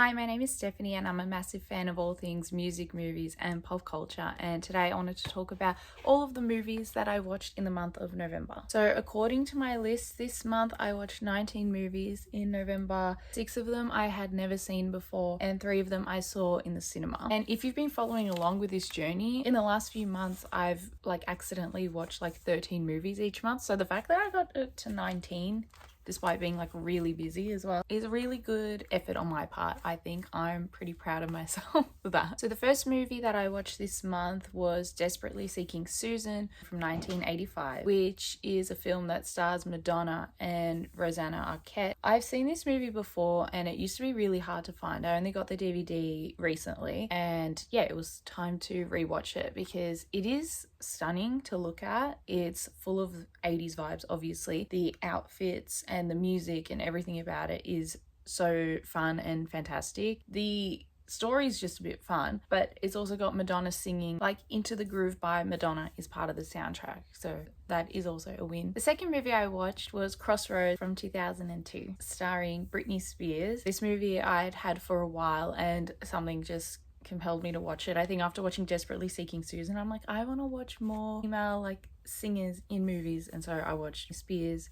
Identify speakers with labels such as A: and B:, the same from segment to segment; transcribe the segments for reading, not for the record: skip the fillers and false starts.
A: Hi, my name is Stephanie and I'm a massive fan of all things music, movies and pop culture, and today I wanted to talk about all of the movies that I watched in the month of November. So according to my list, this month I watched 19 movies in November. 6 of them I had never seen before and 3 of them I saw in the cinema. And if you've been following along with this journey, in the last few months I've accidentally watched 13 movies each month. So the fact that I got it to 19 despite being really busy as well is a really good effort on my part. I think I'm pretty proud of myself for that. So the first movie that I watched this month was Desperately Seeking Susan from 1985, which is a film that stars Madonna and Rosanna Arquette. I've seen this movie before and it used to be really hard to find. I only got the DVD recently and yeah, it was time to rewatch it because it is stunning to look at. It's full of 80s vibes, obviously. The outfits and the music and everything about it is so fun and fantastic. The story is just a bit fun, but it's also got Madonna singing. Into the Groove by Madonna is part of the soundtrack, so that is also a win. The second movie I watched was Crossroads from 2002, starring Britney Spears. This movie I'd had for a while and something just compelled me to watch it. I think after watching Desperately Seeking Susan, I'm like, I want to watch more female singers in movies, and so I watched Spears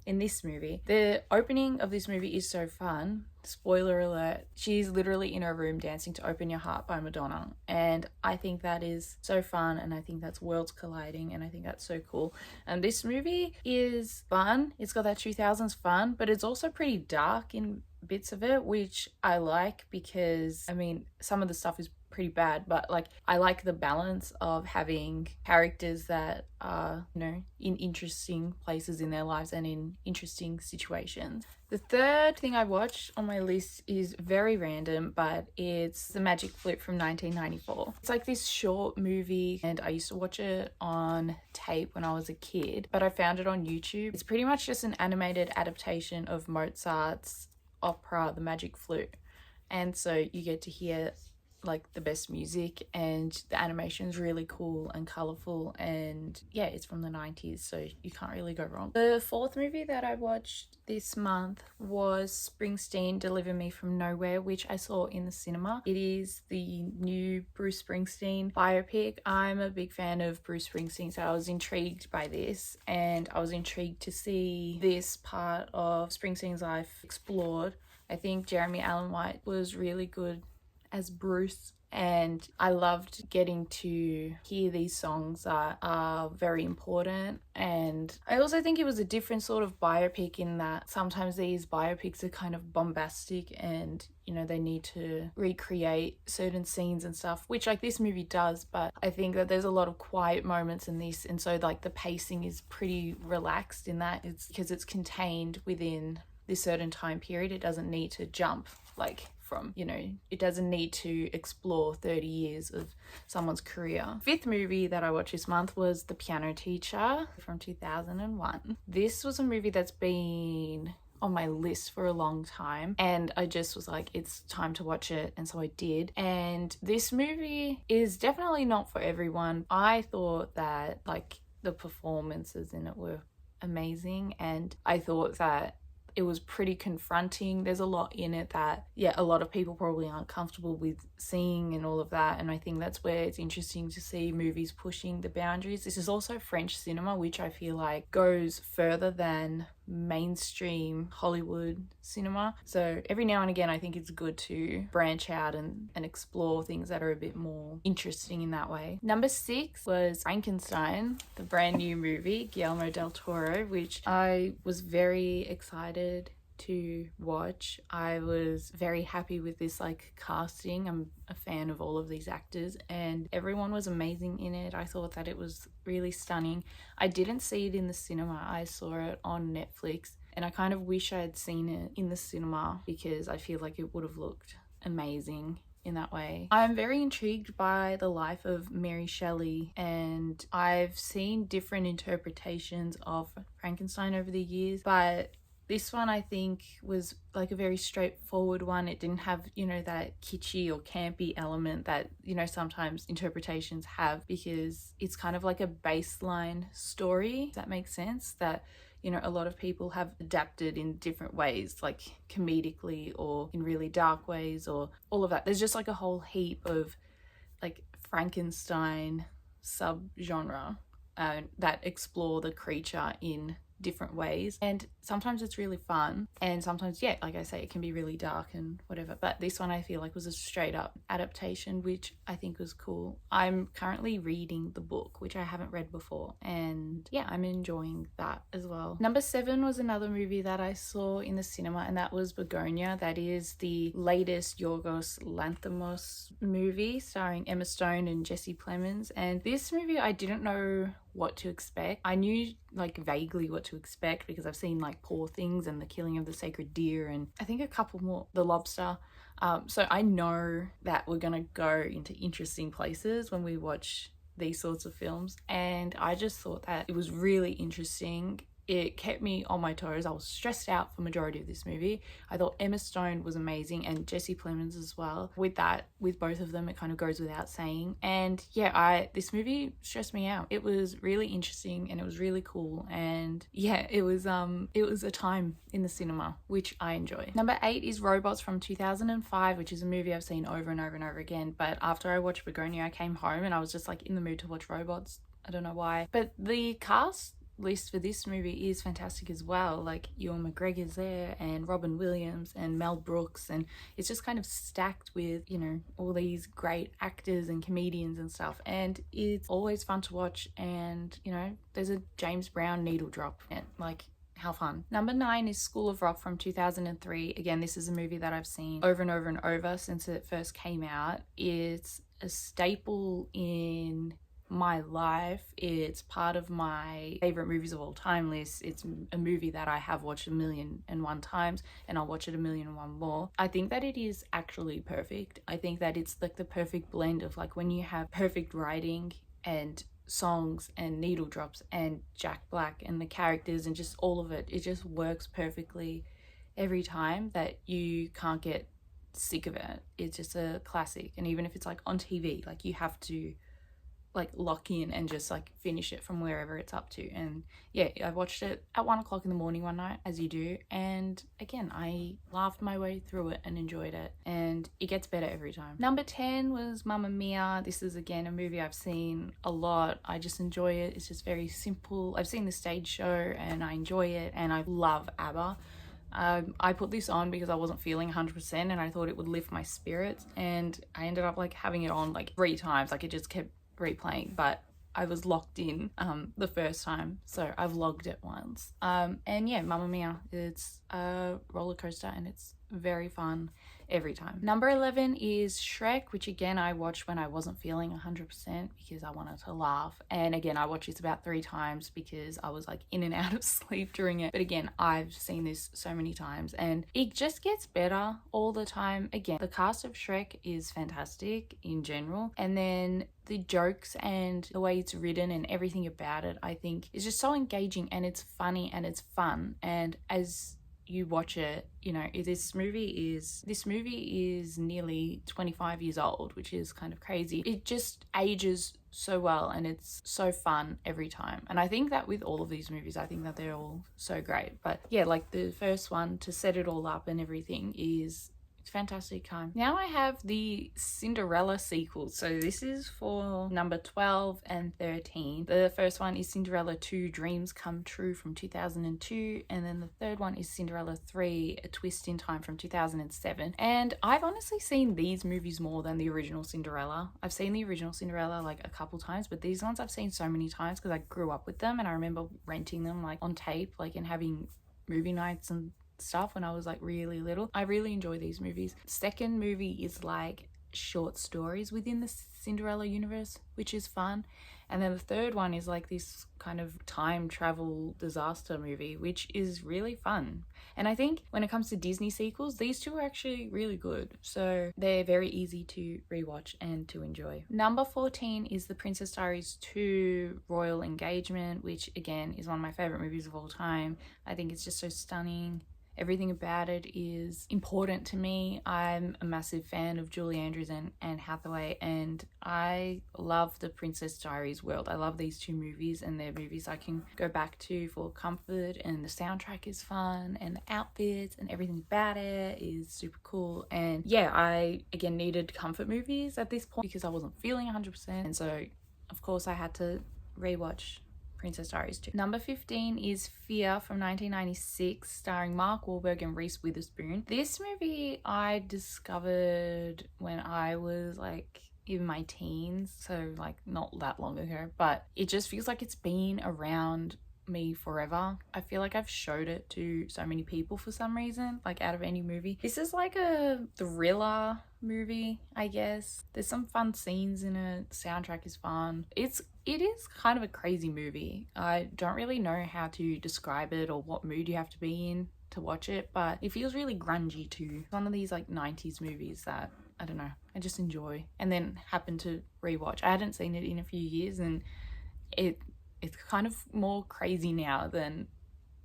A: in this movie. The opening of this movie is so fun. Spoiler alert, she's literally in her room dancing to Open Your Heart by Madonna, and I think that is so fun, and I think that's worlds colliding, and I think that's so cool. And this movie is fun. It's got that 2000s fun, but it's also pretty dark in bits of it, which I like because some of the stuff is pretty bad, but I like the balance of having characters that are in interesting places in their lives and in interesting situations. The third thing I watched on my list is very random, but it's The Magic Flute from 1994. It's this short movie and I used to watch it on tape when I was a kid, but I found it on YouTube. It's pretty much just an animated adaptation of Mozart's opera The Magic Flute, and so you get to hear the best music, and the animation is really cool and colorful, and yeah, it's from the 90s, so you can't really go wrong. The fourth movie that I watched this month was Springsteen Deliver Me From Nowhere, which I saw in the cinema. It is the new Bruce Springsteen biopic. I'm a big fan of Bruce Springsteen, so I was intrigued by this, and I was intrigued to see this part of Springsteen's life explored. I think Jeremy Allen White was really good as Bruce, and I loved getting to hear these songs that are very important. And I also think it was a different sort of biopic in that sometimes these biopics are kind of bombastic and they need to recreate certain scenes and stuff, which this movie does, but I think that there's a lot of quiet moments in this, and so the pacing is pretty relaxed in that it's because it's contained within this certain time period. It doesn't need to jump from, it doesn't need to explore 30 years of someone's career. Fifth movie that I watched this month was The Piano Teacher from 2001. This was a movie that's been on my list for a long time, and I just was it's time to watch it, and so I did. And this movie is definitely not for everyone. I thought that the performances in it were amazing, and I thought that it was pretty confronting. There's a lot in it that, a lot of people probably aren't comfortable with seeing and all of that. And I think that's where it's interesting to see movies pushing the boundaries. This is also French cinema, which I feel goes further than mainstream Hollywood cinema. So every now and again, I think it's good to branch out and explore things that are a bit more interesting in that way. Number 6 was Frankenstein, the brand new movie, Guillermo del Toro, which I was very excited to watch. I was very happy with this casting. I'm a fan of all of these actors and everyone was amazing in it. I thought that it was really stunning. I didn't see it in the cinema. I saw it on Netflix, and I kind of wish I had seen it in the cinema because I feel it would have looked amazing in that way. I'm very intrigued by the life of Mary Shelley, and I've seen different interpretations of Frankenstein over the years, but this one I think was a very straightforward one. It didn't have, that kitschy or campy element that, sometimes interpretations have, because it's kind of a baseline story, if that makes sense, that you know, a lot of people have adapted in different ways, like comedically or in really dark ways or all of that. There's just like a whole heap of like Frankenstein subgenre that explore the creature in different ways, and sometimes it's really fun, and sometimes, yeah, like I say, it can be really dark and whatever, but this one I feel like was a straight up adaptation, which I think was cool. I'm currently reading the book, which I haven't read before, and yeah, I'm enjoying that as well. Number 7 was another movie that I saw in the cinema, and that was Bugonia. That is the latest Yorgos Lanthimos movie starring Emma Stone and Jesse Plemons, and this movie I didn't know what to expect. I knew like vaguely what to expect because I've seen like Poor Things and The Killing of the Sacred Deer, and I think a couple more, The Lobster. So I know that we're gonna go into interesting places when we watch these sorts of films, and I just thought that it was really interesting. It kept me on my toes. I was stressed out for majority of this movie. I thought Emma Stone was amazing and Jesse Plemons as well. With both of them, it kind of goes without saying. And yeah, this movie stressed me out. It was really interesting and it was really cool. And yeah, it was a time in the cinema, which I enjoy. Number 8 is Robots from 2005, which is a movie I've seen over and over and over again. But after I watched Begonia, I came home and I was just like in the mood to watch Robots. I don't know why. But the cast list for this movie is fantastic as well. Like Ewan McGregor's there and Robin Williams and Mel Brooks, and it's just kind of stacked with, you know, all these great actors and comedians and stuff, and it's always fun to watch. And you know, there's a James Brown needle drop in it. Like, how fun. Number 9 is School of Rock from 2003. Again, this is a movie that I've seen over and over and over since it first came out. It's a staple in my life. It's part of my favorite movies of all time list. It's a movie that I have watched 1,000,001 times, and I'll watch it 1,000,001 more. I think that it is actually perfect. I think that it's like the perfect blend of like when you have perfect writing and songs and needle drops and Jack Black and the characters and just all of it. It just works perfectly every time that you can't get sick of it. It's just a classic. And even if it's like on TV, like you have to like lock in and just like finish it from wherever it's up to. And yeah, I watched it at 1 o'clock in the morning one night, as you do, and again, I laughed my way through it and enjoyed it, and it gets better every time. Number 10 was Mamma Mia. This is again a movie I've seen a lot. I just enjoy it. It's just very simple. I've seen the stage show and I enjoy it, and I love ABBA. I put this on because I wasn't feeling 100% and I thought it would lift my spirits, and I ended up like having it on like 3 times. Like it just kept replaying, but I was locked in the first time, so I've logged it once. And yeah, Mamma Mia, it's a roller coaster and it's very fun every time. Number 11 is Shrek, which again I watched when I wasn't feeling 100% because I wanted to laugh, and again I watched this about 3 times because I was like in and out of sleep during it. But again, I've seen this so many times and it just gets better all the time. Again, the cast of Shrek is fantastic in general, and then the jokes and the way it's written and everything about it, I think, is just so engaging, and it's funny and it's fun. And as you watch it, you know, this movie is nearly 25 years old, which is kind of crazy. It just ages so well and it's so fun every time. And I think that with all of these movies, I think that they're all so great. But yeah, like the first one, to set it all up and everything, is fantastic time. Now I have the Cinderella sequels. So this is for number 12 and 13. The first one is Cinderella 2 Dreams Come True from 2002, and then the third one is Cinderella 3 A Twist in Time from 2007. And I've honestly seen these movies more than the original Cinderella. I've seen the original Cinderella like a couple times, but these ones I've seen so many times because I grew up with them, and I remember renting them like on tape, like, and having movie nights and stuff when I was like really little. I really enjoy these movies. Second movie is like short stories within the Cinderella universe, which is fun. And then the third one is like this kind of time travel disaster movie, which is really fun. And I think when it comes to Disney sequels, these two are actually really good. So they're very easy to rewatch and to enjoy. Number 14 is The Princess Diaries 2 Royal Engagement, which again is one of my favorite movies of all time. I think it's just so stunning. Everything about it is important to me. I'm a massive fan of Julie Andrews and Anne Hathaway, and I love the Princess Diaries world. I love these two movies, and they're movies I can go back to for comfort, and the soundtrack is fun, and the outfits and everything about it is super cool. And yeah, I again needed comfort movies at this point because I wasn't feeling 100%, and so of course I had to rewatch Princess Diaries 2. Number 15 is Fear from 1996, starring Mark Wahlberg and Reese Witherspoon. This movie I discovered when I was like in my teens, so like not that long ago, but it just feels like it's been around me forever. I feel like I've showed it to so many people for some reason, like out of any movie. This is like a thriller movie, I guess. There's some fun scenes in it. The soundtrack is fun. It is kind of a crazy movie. I don't really know how to describe it or what mood you have to be in to watch it, but it feels really grungy too. One of these like 90s movies that I don't know, I just enjoy, and then happen to rewatch. I hadn't seen it in a few years, and it's kind of more crazy now than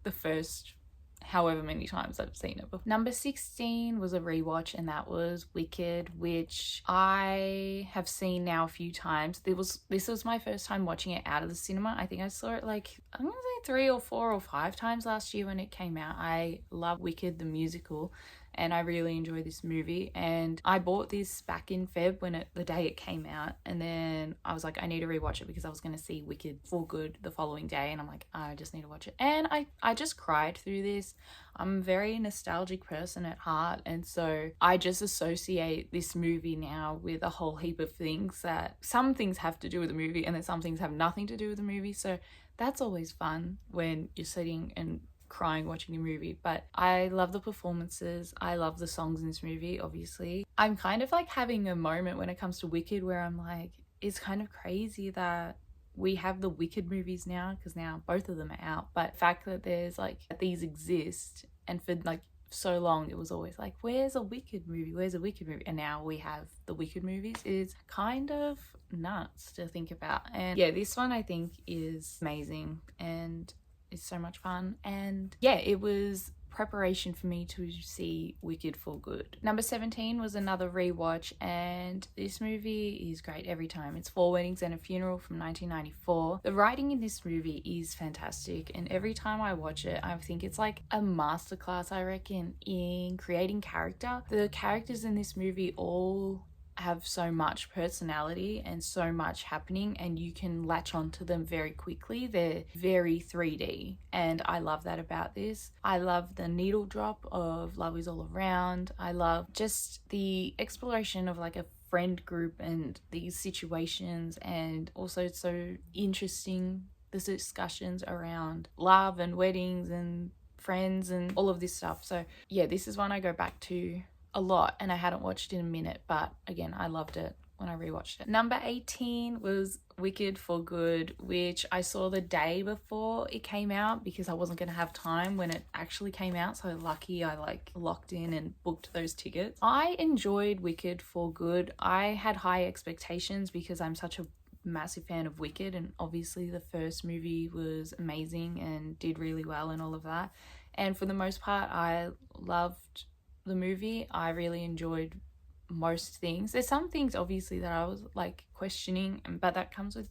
A: the first however many times I've seen it before. Number 16 was a rewatch, and that was Wicked, which I have seen now a few times. This was my first time watching it out of the cinema. I think I saw it like, I'm gonna say 3 or 4 or 5 times last year when it came out. I love Wicked the musical, and I really enjoy this movie, and I bought this back in Feb the day it came out, and then I was like, I need to rewatch it because I was going to see Wicked for good the following day, and I'm like, I just need to watch it. And I just cried through this. I'm a very nostalgic person at heart, and so I just associate this movie now with a whole heap of things that some things have to do with the movie, and then some things have nothing to do with the movie, so that's always fun when you're sitting and crying watching a movie. But I love the performances. I love the songs in this movie, obviously. I'm kind of like having a moment when it comes to Wicked where I'm like, it's kind of crazy that we have the Wicked movies now, because now both of them are out. But the fact that there's like, these exist, and for like so long it was always like, where's a Wicked movie? Where's a Wicked movie? And now we have the Wicked movies. Is kind of nuts to think about. And yeah, this one I think is amazing, and it's so much fun. And yeah, it was preparation for me to see Wicked for good. Number 17 was another rewatch, and this movie is great every time. It's Four Weddings and a Funeral from 1994. The writing in this movie is fantastic, and every time I watch it, I think it's like a masterclass, I reckon, in creating character. The characters in this movie all have so much personality and so much happening, and you can latch onto them very quickly. They're very 3D, and I love that about this. I love the needle drop of Love Is All Around. I love just the exploration of like a friend group and these situations, and also it's so interesting, the discussions around love and weddings and friends and all of this stuff. So yeah, this is one I go back to a lot, and I hadn't watched it in a minute, but again, I loved it when I rewatched it. Number 18 was Wicked for Good, which I saw the day before it came out because I wasn't going to have time when it actually came out, so lucky I like locked in and booked those tickets. I enjoyed Wicked for Good. I had high expectations because I'm such a massive fan of Wicked, and obviously the first movie was amazing and did really well and all of that, and for the most part I loved the movie. I really enjoyed most things. There's some things obviously that I was like questioning, but that comes with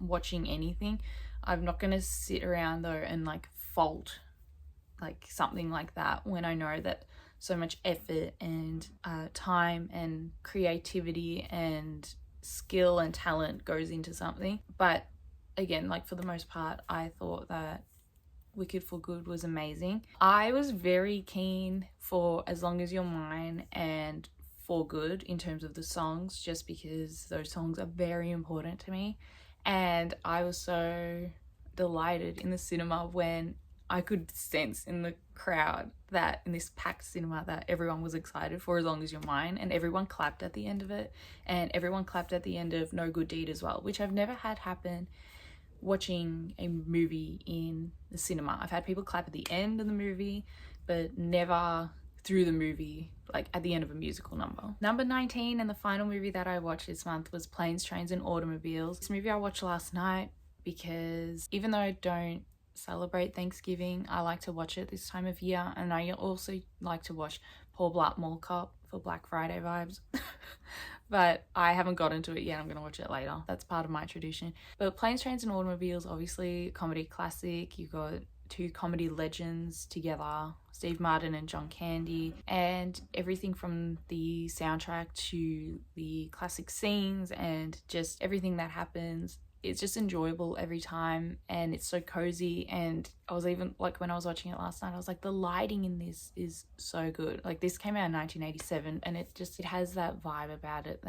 A: watching anything. I'm not gonna sit around though and like fault like something like that when I know that so much effort and time and creativity and skill and talent goes into something. But again, like for the most part, I thought that Wicked for Good was amazing. I was very keen for As Long As You're Mine and For Good in terms of the songs, just because those songs are very important to me. And I was so delighted in the cinema when I could sense in the crowd that in this packed cinema that everyone was excited for As Long As You're Mine, and everyone clapped at the end of it, and everyone clapped at the end of No Good Deed as well, which I've never had happen watching a movie in the cinema. I've had people clap at the end of the movie, but never through the movie, like at the end of a musical number. Number 19 and the final movie that I watched this month was Planes, Trains and Automobiles. This movie I watched last night because even though I don't celebrate Thanksgiving. I like to watch it this time of year, and I also like to watch Paul Blart Mall Cop for Black Friday vibes. But I haven't got into it yet. I'm gonna watch it later. That's part of my tradition. But Planes, Trains and Automobiles, obviously comedy classic. You got two comedy legends together, Steve Martin and John Candy, and everything from the soundtrack to the classic scenes and just everything that happens. It's just enjoyable every time, and it's so cozy. And I was even like, when I was watching it last night, I was like, the lighting in this is so good. Like, this came out in 1987, and it has that vibe about it,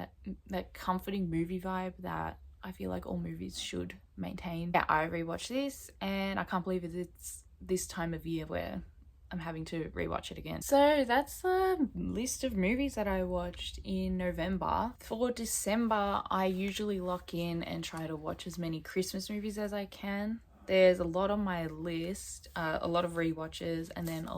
A: that comforting movie vibe that I feel like all movies should maintain. Yeah, I rewatched this, and I can't believe it's this time of year where I'm having to rewatch it again. So that's the list of movies that I watched in November. For December, I usually lock in and try to watch as many Christmas movies as I can. There's a lot on my list, a lot of rewatches, and then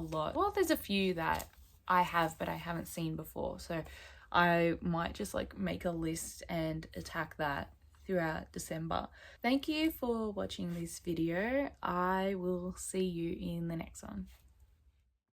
A: there's a few that I have but I haven't seen before. So I might just like make a list and attack that throughout December. Thank you for watching this video. I will see you in the next one.